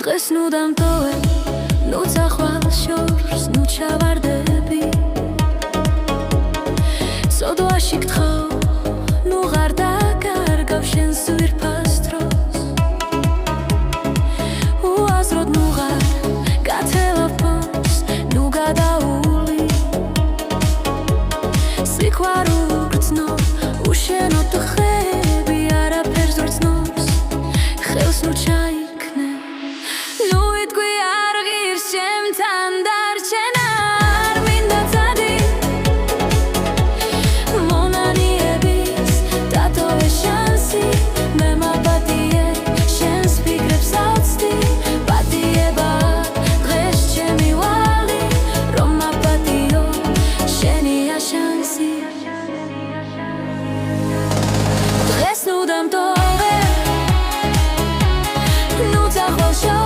დღეს ნუ დამტოვე, ნუ წახვალ შორს, ნუ ჩავარდები სოდვაში გთხოვ, ნუ ღარ დაკარგავ შენს ძვირფას დროს უაზროდ ნუ ღარ გათელავ ფონს, ნუ გადაული სიყვარულ გრძნო, უშენო დღეები არაფერს ვერ ცნობს, ხელს ნუ ჩაიქნე ჩემთან დარჩენა არ მინდა წადი მონანიების დატოვე შანსი მე მაპატიე შენს ფიქრებს ავწდი პატიება დღეს ჩემი ვალი რომ მაპატიო შენია შანსი დღეს ნუ დამტოვე ნუ წახვალ